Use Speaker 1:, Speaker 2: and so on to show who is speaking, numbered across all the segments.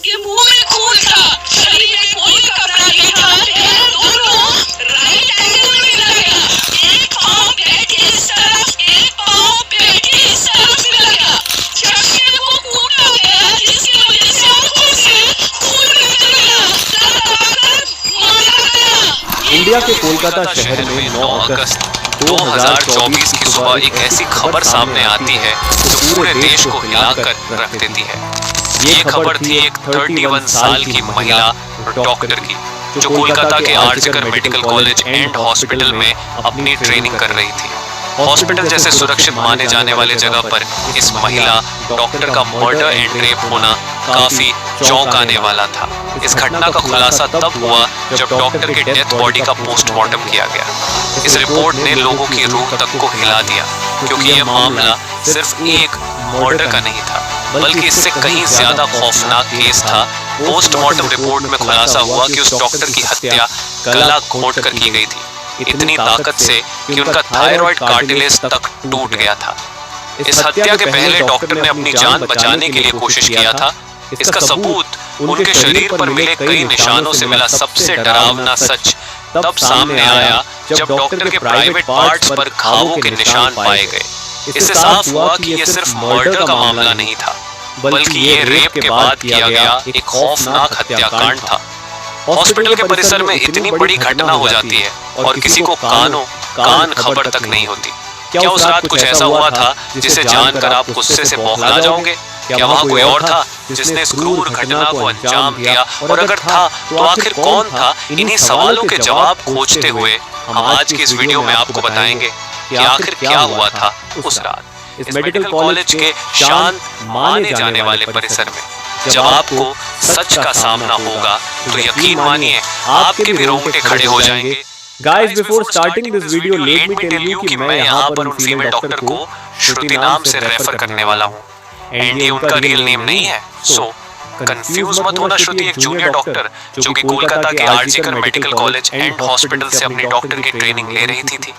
Speaker 1: इसके मुंह में खून था, शरीर में कोई कपड़ा नहीं था, पैर दोनों राइट एंगल में मिला गया, एक पाँव बेड के इस तरफ, एक पाँव बेड के इस तरफ मिला गया। शख्सियत को कूटा गया जिसकी वजह से आंखों से खून निकल गया, दबाकर मारा गया।
Speaker 2: इंडिया के कोलकाता शहर में 9 अगस्त 2024 की सुबह एक ऐसी खबर सामने आती है जो पूरे देश को हिलाकर रख देती है। ये खबर थी एक 31 साल की महिला डॉक्टर की जो कोलकाता के RG Kar medical college and hospital में अपनी ट्रेनिंग कर रही थी। हॉस्पिटल जैसे सुरक्षित माने जाने वाले जगह पर इस महिला डॉक्टर का मर्डर एंड रेप होना काफी चौंकाने वाला था। इस घटना का खुलासा तब हुआ जब डॉक्टर के डेथ बॉडी का पोस्टमार्टम किया गया। इस रिपोर्ट ने लोगों की रूह तक को हिला दिया, क्योंकि यह मामला सिर्फ एक मर्डर का नहीं था, बल्कि इससे कहीं ज्यादा खौफनाक केस था। पोस्टमार्टम रिपोर्ट में खुलासा हुआ कि उस डॉक्टर की हत्या गला घोंटकर की गई थी, इतनी ताकत से कि उनका थायराइड कार्टिलेज तक टूट गया था। इस हत्या के पहले डॉक्टर ने अपनी जान बचाने के लिए कोशिश किया था। इसका सबूत उनके शरीर पर मिले कई निशानों से मिला। सबसे डरावना सच तब सामने आया जब डॉक्टर के प्राइवेट पार्ट्स पर घावों के निशान पाए गए। इससे साफ हुआ कि यह सिर्फ मर्डर का मामला नहीं था, बल्कि ये रेप के बाद किया गया एक खौफनाक हत्याकांड था। हॉस्पिटल के परिसर में इतनी बड़ी घटना हो जाती है और किसी को कान खबर तक नहीं होती। क्या उस रात कुछ ऐसा हुआ था जिसे जानकर आप गुस्से से बौखला जाओगे? क्या वहाँ कोई और था जिसने इस क्रूर घटना को अंजाम दिया? और अगर था तो आखिर कौन था? इन्हीं सवालों के जवाब खोजते हुए हम आज की इस वीडियो में आपको बताएंगे कि आखिर क्या हुआ था उस रात इस मेडिकल कॉलेज के शांत माने जाने वाले परिसर में। जब आपको सच का सामना होगा तो यकीन मानिए आपके भी रोंगटे खड़े हो जाएंगे।
Speaker 3: Guys, before starting this video, let me tell you कि मैं यहाँ पर उन फीमेल डॉक्टर को
Speaker 2: श्रुति नाम से रेफर करने वाला हूँ, एंड ये उनका रियल नेम नहीं है, सो कंफ्यूज मत होना। श्रुति एक जूनियर डॉक्टर जो कि कोलकाता के RG Kar medical college and hospital से अपनी डॉक्टर की ट्रेनिंग ले रही थी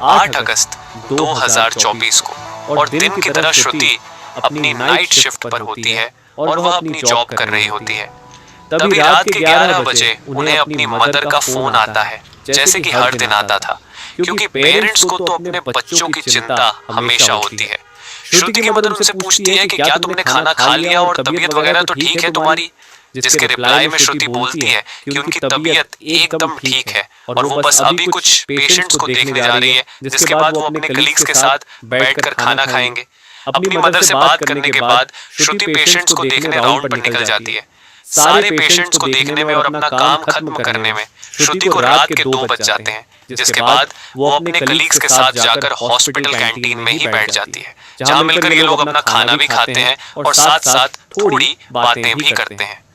Speaker 2: 8 अगस्त 2024 को। और दिन की तरह श्रुति अपनी नाइट शिफ्ट पर होती है और वह अपनी जॉब कर रही होती है। तभी रात के 11 बजे उन्हें अपनी मदर का फोन आता है, जैसे कि हर दिन आता था, क्योंकि पेरेंट्स को तो अपने बच्चों की चिंता हमेशा होती है। श्रुति की मदर उनसे पूछती है कि क्या तुमने खाना खा लिया और तबीयत वगैरह तो ठीक है तुम्हारी? जिसके रिप्लाई में श्रुति बोलती है कि उनकी तबीयत एकदम ठीक है और वो बस अभी कुछ पेशेंट्स को देखने जा रही है, जिसके बाद वो अपने कलीग्स के साथ बैठकर खाना खाएंगे। अपनी मदर से बात करने के बाद श्रुति पेशेंट्स को देखने राउंड पर निकल जाती है। सारे पेशेंट्स को देखने में और अपना काम खत्म करने में श्रुति को रात के 2 बज जाते हैं, जिसके बाद वो अपने कलीग्स के साथ जाकर हॉस्पिटल कैंटीन में ही बैठ जाती है, जहां मिलकर ये लोग अपना खाना भी खाते हैं और साथ साथ थोड़ी बातें भी करते हैं।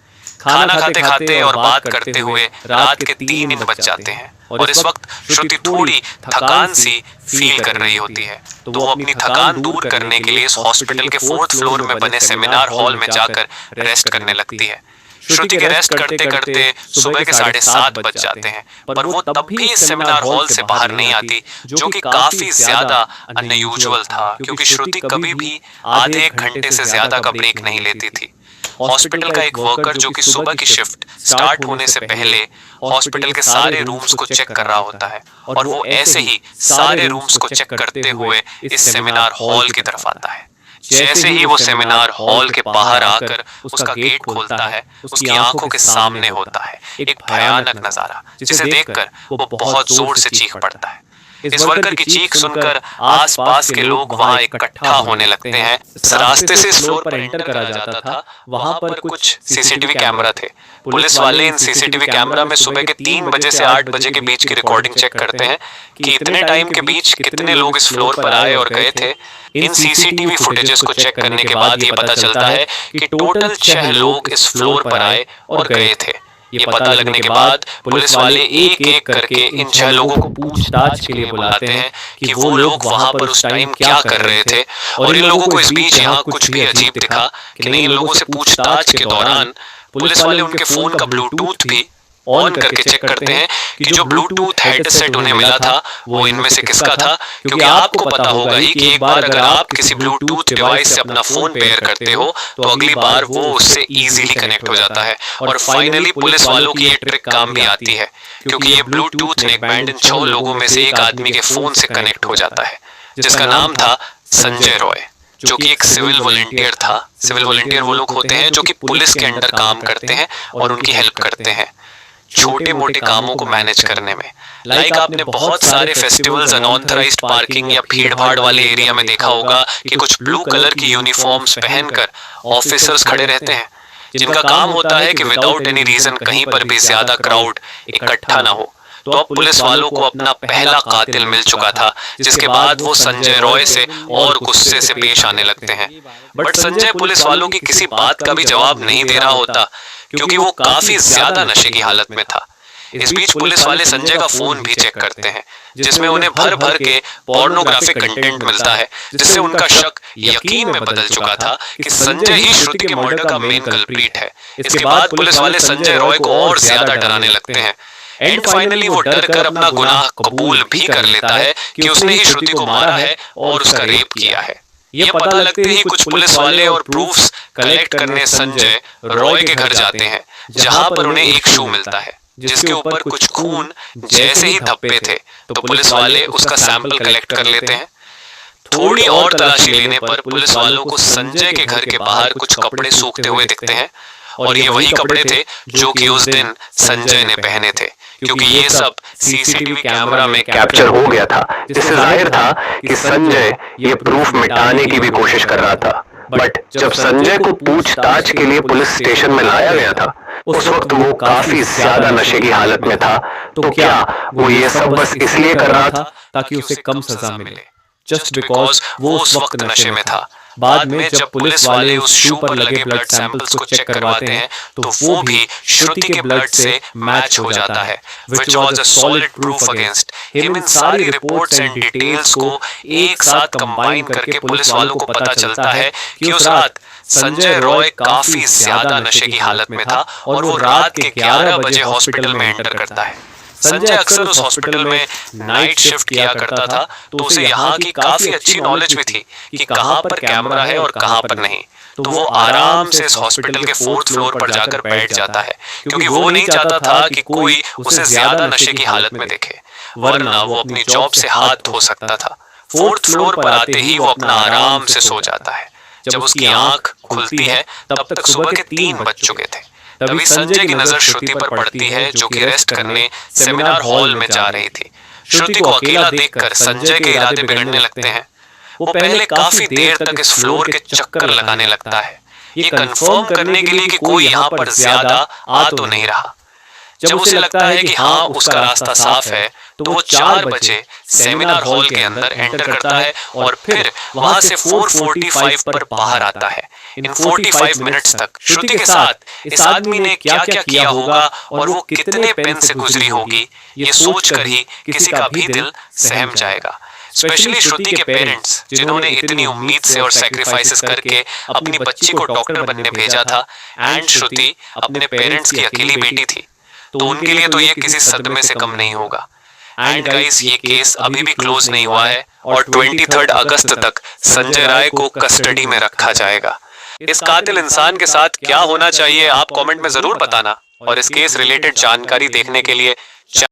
Speaker 2: खाना खाते खाते और बात करते हुए रात के 3 बज जाते हैं और इस वक्त श्रुति थोड़ी थकान सी फील कर रही होती है, तो वो अपनी थकान दूर करने के लिए इस हॉस्पिटल के 4th फ्लोर में बने सेमिनार हॉल में जाकर रेस्ट करने लगती है। श्रुति के रेस्ट करते करते सुबह के 7:30 बज जाते हैं, पर वो तब भी इस सेमिनार हॉल से बाहर नहीं आती, जो कि काफी ज्यादा अनयूजुअल था, क्योंकि श्रुति कभी भी आधे 1 घंटे से ज्यादा का ब्रेक नहीं लेती थी। हॉस्पिटल का एक वर्कर जो कि सुबह की शिफ्ट स्टार्ट होने से पहले हॉस्पिटल के सारे रूम्स को चेक कर रहा होता है और वो ऐसे ही सारे रूम्स को चेक करते हुए इस सेमिनार हॉल की तरफ आता है। जैसे ही वो सेमिनार हॉल के बाहर आकर उसका गेट खोलता है, उसकी आंखों के सामने होता है एक भयानक नजारा, जिसे देखकर वो बहुत जोर से चीख पड़ता है। इस वर्कर की चीख सुनकर आसपास के लोग वहां इकट्ठा होने लगते हैं। इस रास्ते से इस फ्लोर पर एंटर करा जाता था, वहां पर कुछ सीसीटीवी कैमरा थे। पुलिस वाले इन सीसीटीवी कैमरा में सुबह के 3 बजे से 8 बजे के बीच की रिकॉर्डिंग चेक करते हैं कि इतने टाइम के बीच कितने लोग इस फ्लोर पर आए और गए थे। इन सीसीटीवी फुटेजेस को चेक करने के बाद ये पता चलता है कि टोटल 6 लोग इस फ्लोर पर आए और गए थे। ये पता लगने के बाद पुलिस वाले एक एक करके इन 6 लोगों को पूछताछ के लिए बुलाते हैं कि वो लोग वहां पर उस टाइम क्या कर रहे थे। और इन लोगों को इस बीच यहाँ कुछ भी अजीब दिखा कि नहीं, इन लोगों से पूछताछ के दौरान पुलिस वाले उनके फोन का ब्लूटूथ भी ऑन करके चेक करते हैं कि जो ब्लूटूथ हेडसेट उन्हें मिला था वो इनमें से किसका था, क्योंकि आपको पता होगा ही कि एक बार अगर आप किसी ब्लूटूथ डिवाइस से अपना फोन पेयर करते हो तो अगली बार वो उससे इजीली कनेक्ट हो जाता है। और फाइनली पुलिस वालों की ये ट्रिक काम भी आती है, क्योंकि ये ब्लूटूथ नेक बैंड इन 6 लोगों में से एक आदमी के फोन से कनेक्ट हो जाता है, जिसका नाम था संजय रॉय, जो कि एक सिविल वॉलंटियर था। सिविल वॉलंटियर वो लोग होते हैं जो कि पुलिस के अंडर काम करते हैं और उनकी हेल्प करते हैं छोटे मोटे कामों को मैनेज करने में। लाइक आपने बहुत सारे फेस्टिवल्स अनऑथराइज्ड पार्किंग या भीड़ भाड़ वाले एरिया में देखा होगा कि कुछ ब्लू कलर की यूनिफॉर्म्स पहनकर ऑफिसर्स खड़े रहते हैं, जिनका काम होता है कि विदाउट एनी रीजन कहीं पर भी ज्यादा क्राउड इकट्ठा ना हो। तो अब पुलिस वालों को अपना पहला कातिल मिल चुका था, जिसके बाद वो संजय रॉय से और गुस्से से पेश आने लगते हैं। बट संजय पुलिस वालों की किसी बात का भी जवाब नहीं दे रहा होता, क्योंकि वो काफी ज्यादा नशे की हालत में था। इस बीच पुलिस वाले संजय का फोन भी चेक करते हैं, जिसमें उन्हें भर भर के पोर्नोग्राफिक कंटेंट मिलता है, जिससे उनका शक यकीन में बदल चुका था कि संजय ही श्रुति के मर्डर का मेन कल्प्रीट है। इसके बाद पुलिस वाले संजय रॉय को और ज्यादा डराने लगते हैं। एंड फाइनली वो डर कर अपना गुनाह कबूल भी कर लेता है कि उसने ही श्रुति को मारा है और उसका रेप किया है। ये पता लगते ही कुछ पुलिस वाले और प्रूफ्स कलेक्ट करने संजय रॉय के घर जाते हैं, जहां पर उन्हें एक शू मिलता है जिसके ऊपर कुछ खून जैसे ही धब्बे थे। तो पुलिस वाले उसका सैंपल कलेक्ट कर लेते हैं। थोड़ी और तलाशी लेने पर पुलिस वालों को संजय के घर के बाहर कुछ कपड़े सूखते हुए दिखते हैं, और ये वही कपड़े थे जो कि उस दिन संजय ने पहने थे, क्योंकि ये सब सीसीटीवी कैमरा में कैप्चर हो गया था, जिससे जाहिर था कि संजय ये प्रूफ मिटाने की भी कोशिश कर रहा था। बट जब संजय को पूछताछ के लिए पुलिस स्टेशन में लाया गया था, उस वक्त वो काफी ज्यादा नशे की हालत में था। तो क्या वो ये सब बस इसलिए कर रहा था
Speaker 3: ताकि उसे कम सजा मिले,
Speaker 2: जस्ट बिकॉज वो उस वक्त नशे में था? बाद में जब पुलिस वाले उस शू पर लगे ब्लड सैंपल्स को चेक करवाते हैं तो वो भी श्रुति के ब्लड से मैच हो जाता है, which was a solid proof against him। इन सारी रिपोर्ट्स एंड डिटेल्स को एक साथ कंबाइन करके पुलिस वालों को पता चलता है कि उस रात संजय रॉय काफी ज्यादा नशे की हालत में था और वो रात के 11 बजे हॉस्पिटल में एंटर करता है। संजय अक्सर उस हॉस्पिटल में नाइट शिफ्ट किया करता था, तो उसे यहाँ की काफी अच्छी नॉलेज भी थी कि कहाँ पर कैमरा है और कहाँ पर नहीं। तो वो आराम से इस हॉस्पिटल के 4th फ्लोर पर जाकर बैठ जाता है, क्योंकि वो नहीं चाहता था कि कोई उसे ज्यादा नशे की हालत में देखे, वरना वो अपनी जॉब से हाथ धो सकता था। 4th फ्लोर पर आते ही वो अपना आराम से सो जाता है। जब उसकी आंख खुलती है तब तक सुबह के 3 बज चुके थे। तभी संजय की नजर श्रुति पर पड़ती है, जो कि रेस्ट करने सेमिनार हॉल में जा रही थी। श्रुति को अकेला देखकर संजय के इरादे बिगड़ने लगते हैं। वो पहले काफी देर तक इस फ्लोर के चक्कर लगाने लगता है, ये कंफर्म करने के लिए कि कोई यहाँ पर ज्यादा आ तो नहीं रहा। जब उसे लगता है कि हाँ उसका रास्ता साफ है, तो वो 4 बजे सेमिनार हॉल के अंदर एंटर करता है और फिर वहां से 4:45 पर बाहर आता है। इन 45 मिनट्स तक श्रुति के साथ इस आदमी ने क्या क्या किया होगा और वो कितने पेन से गुजरी होगी, ये सोचकर ही किसी का भी दिल सहम जाएगा। स्पेशली श्रुति के पेरेंट्स, जिन्होंने इतनी उम्मीद से और सैक्रिफाइसेस करके अपनी बच्ची को डॉक्टर बनने भेजा था, एंड श्रुति अपने पेरेंट्स की अकेली बेटी थी, तो उनके लिए तो ये किसी सदमे से कम नहीं होगा। एंड गाइस, ये केस अभी भी क्लोज नहीं हुआ है और 23 अगस्त तक संजय राय को कस्टडी में रखा जाएगा। इस कातिल इंसान के साथ क्या होना चाहिए आप कमेंट में जरूर बताना, और इस केस रिलेटेड जानकारी देखने के लिए